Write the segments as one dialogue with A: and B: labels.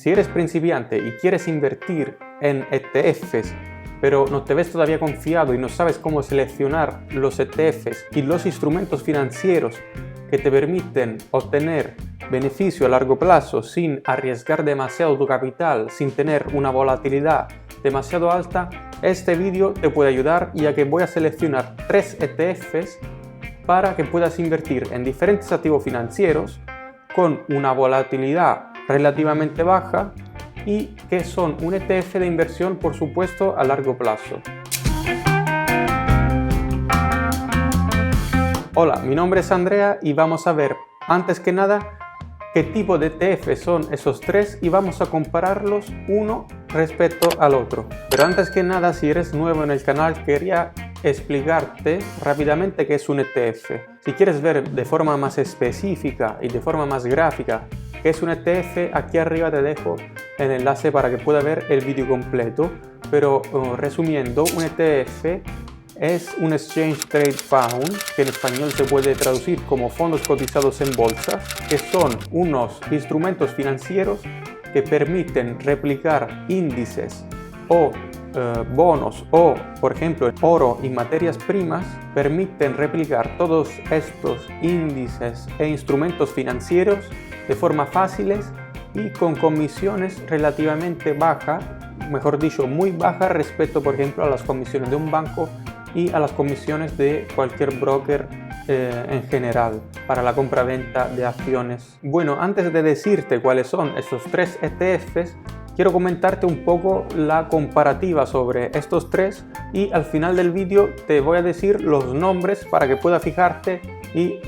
A: Si eres principiante y quieres invertir en ETFs, pero no te ves todavía confiado y no sabes cómo seleccionar los ETFs y los instrumentos financieros que te permiten obtener beneficio a largo plazo sin arriesgar demasiado tu capital, sin tener una volatilidad demasiado alta, este vídeo te puede ayudar, ya que voy a seleccionar 3 ETFs para que puedas invertir en diferentes activos financieros con una volatilidad relativamente baja y que son un ETF de inversión, por supuesto, a largo plazo. Hola, mi nombre es Andrea y vamos a ver, antes que nada, qué tipo de ETF son esos 3 y vamos a compararlos uno respecto al otro. Pero antes que nada, si eres nuevo en el canal, quería explicarte rápidamente qué es un ETF. Si quieres ver de forma más específica y de forma más gráfica qué es un ETF, aquí arriba te dejo el enlace para que puedas ver el vídeo completo. Pero resumiendo, un ETF es un Exchange Trade Fund, que en español se puede traducir como fondos cotizados en bolsa, que son unos instrumentos financieros que permiten replicar índices o bonos o, por ejemplo, oro y materias primas. Permiten replicar todos estos índices e instrumentos financieros de forma fáciles y con comisiones relativamente bajas, mejor dicho, muy bajas respecto, por ejemplo, a las comisiones de un banco y a las comisiones de cualquier broker en general para la compra-venta de acciones. Bueno, antes de decirte cuáles son esos 3 ETFs, quiero comentarte un poco la comparativa sobre estos 3 y al final del vídeo te voy a decir los nombres para que puedas fijarte y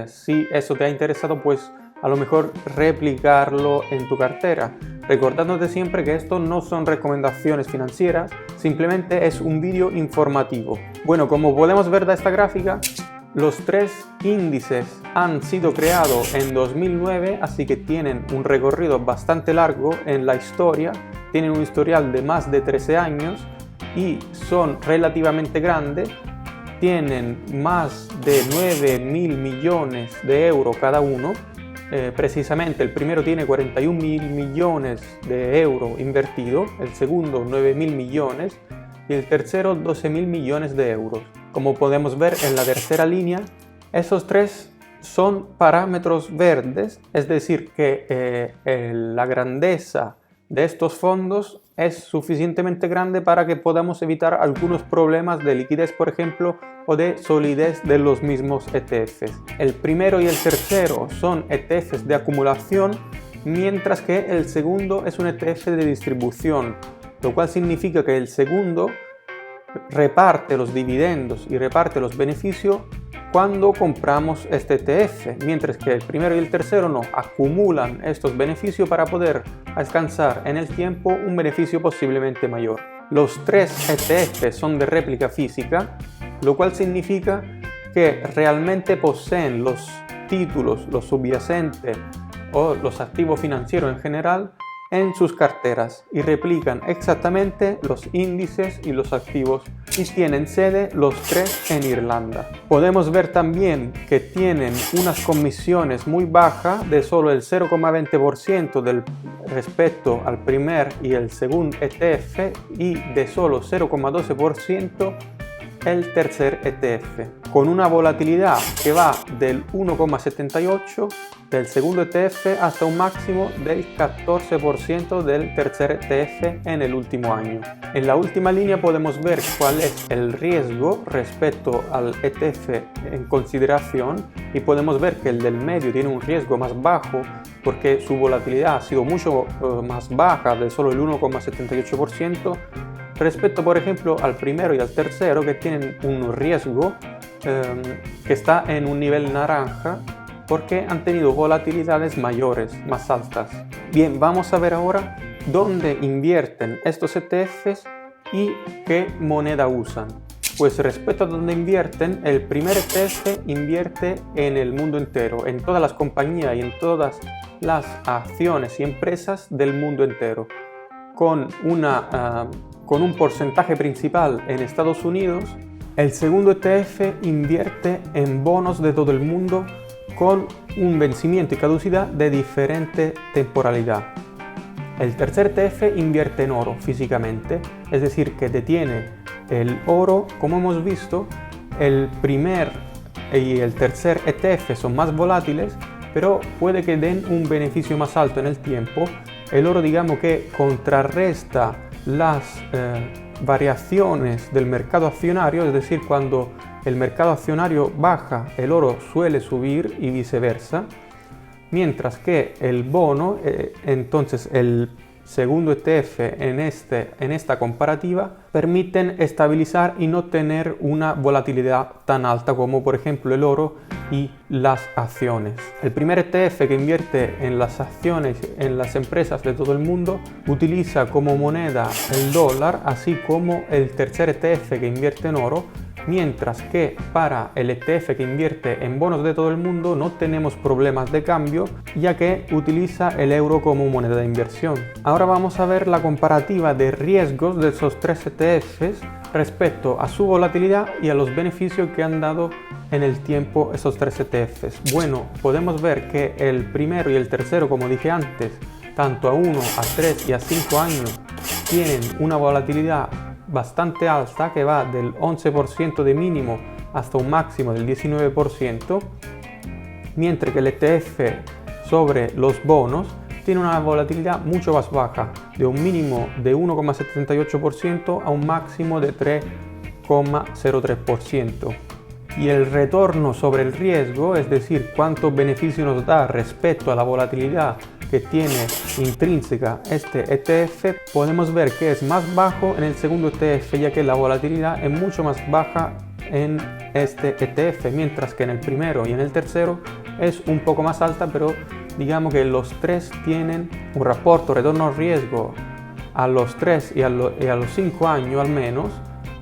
A: si eso te ha interesado, pues a lo mejor replicarlo en tu cartera. Recordándote siempre que esto no son recomendaciones financieras, simplemente es un vídeo informativo. Bueno, como podemos ver de esta gráfica, los 3 índices han sido creados en 2009, así que tienen un recorrido bastante largo en la historia, tienen un historial de más de 13 años y son relativamente grandes, tienen más de 9.000 millones de euros cada uno. Precisamente el primero tiene 41.000 millones de euros invertidos, el segundo 9.000 millones y el tercero 12.000 millones de euros. Como podemos ver en la tercera línea, esos 3 son parámetros verdes, es decir que la grandeza de estos fondos es suficientemente grande para que podamos evitar algunos problemas de liquidez, por ejemplo, o de solidez de los mismos ETFs. El primero y el tercero son ETFs de acumulación, mientras que el segundo es un ETF de distribución, lo cual significa que el segundo reparte los dividendos y reparte los beneficios cuando compramos este ETF, mientras que el primero y el tercero no, acumulan estos beneficios para poder alcanzar en el tiempo un beneficio posiblemente mayor. Los 3 ETF son de réplica física, lo cual significa que realmente poseen los títulos, los subyacentes o los activos financieros en general en sus carteras y replican exactamente los índices y los activos y tienen sede los 3 en Irlanda. Podemos ver también que tienen unas comisiones muy bajas de solo el 0,20% respecto al primer y el segundo ETF y de solo 0,12% el tercer ETF, con una volatilidad que va del 1,78% del segundo ETF hasta un máximo del 14% del tercer ETF en el último año. En la última línea podemos ver cuál es el riesgo respecto al ETF en consideración y podemos ver que el del medio tiene un riesgo más bajo porque su volatilidad ha sido mucho más baja, de solo el 1,78%, respecto, por ejemplo, al primero y al tercero, que tienen un riesgo que está en un nivel naranja porque han tenido volatilidades mayores, más altas. Bien, vamos a ver ahora dónde invierten estos ETFs y qué moneda usan. Pues respecto a dónde invierten, el primer ETF invierte en el mundo entero, en todas las compañías y en todas las acciones y empresas del mundo entero, con un porcentaje principal en Estados Unidos. El segundo ETF invierte en bonos de todo el mundo con un vencimiento y caducidad de diferente temporalidad. El tercer ETF invierte en oro físicamente, es decir, que detiene el oro. Como hemos visto, el primer y el tercer ETF son más volátiles, pero puede que den un beneficio más alto en el tiempo. El oro, digamos que contrarresta las variaciones del mercado accionario, es decir, cuando el mercado accionario baja, el oro suele subir y viceversa. Mientras que el bono, entonces el segundo ETF en esta comparativa, permiten estabilizar y no tener una volatilidad tan alta como por ejemplo el oro y las acciones. El primer ETF que invierte en las acciones en las empresas de todo el mundo utiliza como moneda el dólar, así como el tercer ETF que invierte en oro, mientras que para el ETF que invierte en bonos de todo el mundo no tenemos problemas de cambio, ya que utiliza el euro como moneda de inversión. Ahora vamos a ver la comparativa de riesgos de esos tres ETFs respecto a su volatilidad y a los beneficios que han dado en el tiempo esos tres ETFs. Bueno, podemos ver que el primero y el tercero, como dije antes, tanto a 1, a 3 y a 5 años, tienen una volatilidad bastante alta que va del 11% de mínimo hasta un máximo del 19%, mientras que el ETF sobre los bonos tiene una volatilidad mucho más baja, de un mínimo de 1,78% a un máximo de 3,03%. Y el retorno sobre el riesgo, es decir, cuánto beneficio nos da respecto a la volatilidad que tiene intrínseca este ETF, podemos ver que es más bajo en el segundo ETF, ya que la volatilidad es mucho más baja en este ETF, mientras que en el primero y en el tercero es un poco más alta, pero digamos que los tres tienen un reporte retorno-riesgo a los 3 y a los 5 años al menos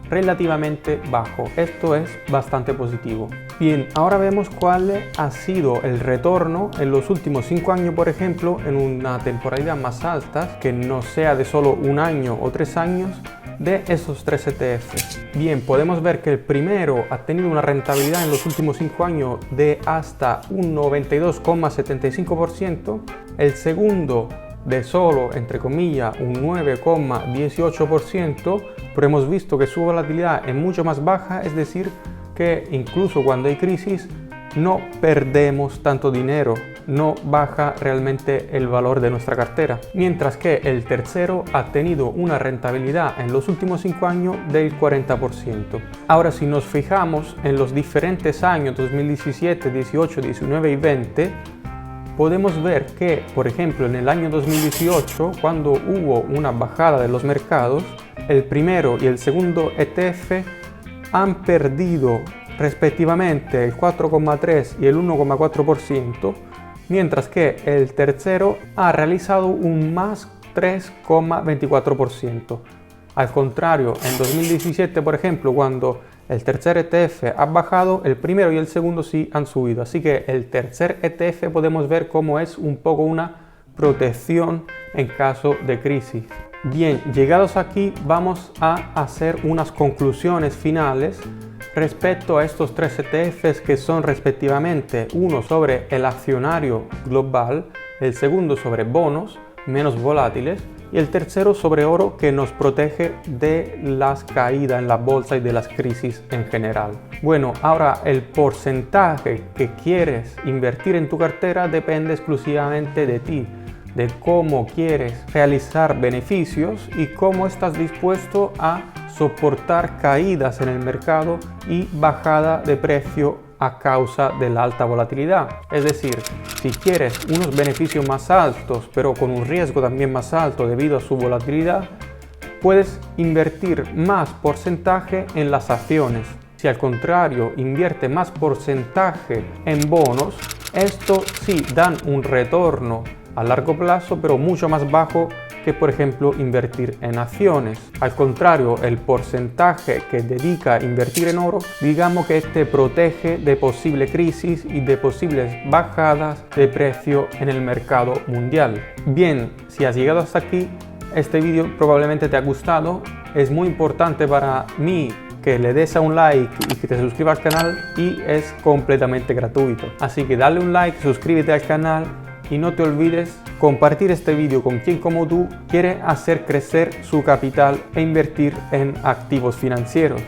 A: relativamente bajo. Esto es bastante positivo. Bien, ahora vemos cuál ha sido el retorno en los últimos 5 años, por ejemplo, en una temporalidad más alta, que no sea de solo un año o 3 años, de esos tres ETFs. Bien, podemos ver que el primero ha tenido una rentabilidad en los últimos 5 años de hasta un 92,75%, el segundo de solo, entre comillas, un 9,18%, pero hemos visto que su volatilidad es mucho más baja, es decir, que incluso cuando hay crisis no perdemos tanto dinero, no baja realmente el valor de nuestra cartera. Mientras que el tercero ha tenido una rentabilidad en los últimos 5 años del 40%. Ahora, si nos fijamos en los diferentes años 2017, 18, 19 y 20, podemos ver que, por ejemplo, en el año 2018, cuando hubo una bajada de los mercados, el primero y el segundo ETF han perdido respectivamente el 4,3 y el 1,4%, mientras que el tercero ha realizado un más 3,24%. Al contrario, en 2017, por ejemplo, cuando el tercer ETF ha bajado, el primero y el segundo sí han subido. Así que el tercer ETF podemos ver cómo es un poco una protección en caso de crisis. Bien, llegados aquí vamos a hacer unas conclusiones finales respecto a estos tres ETFs, que son respectivamente uno sobre el accionario global, el segundo sobre bonos menos volátiles y el tercero sobre oro, que nos protege de las caídas en la bolsa y de las crisis en general. Bueno, ahora el porcentaje que quieres invertir en tu cartera depende exclusivamente de ti, de cómo quieres realizar beneficios y cómo estás dispuesto a soportar caídas en el mercado y bajada de precio a causa de la alta volatilidad. Es decir, si quieres unos beneficios más altos pero con un riesgo también más alto debido a su volatilidad, puedes invertir más porcentaje en las acciones. Si al contrario invierte más porcentaje en bonos, estos sí dan un retorno a largo plazo pero mucho más bajo que, por ejemplo, invertir en acciones. Al contrario, el porcentaje que dedica a invertir en oro, digamos que este protege de posible crisis y de posibles bajadas de precio en el mercado mundial. Bien, si has llegado hasta aquí, este vídeo probablemente te ha gustado. Es muy importante para mí que le des a un like y que te suscribas al canal, y es completamente gratuito. Así que dale un like, suscríbete al canal y no te olvides compartir este vídeo con quien como tú quiere hacer crecer su capital e invertir en activos financieros.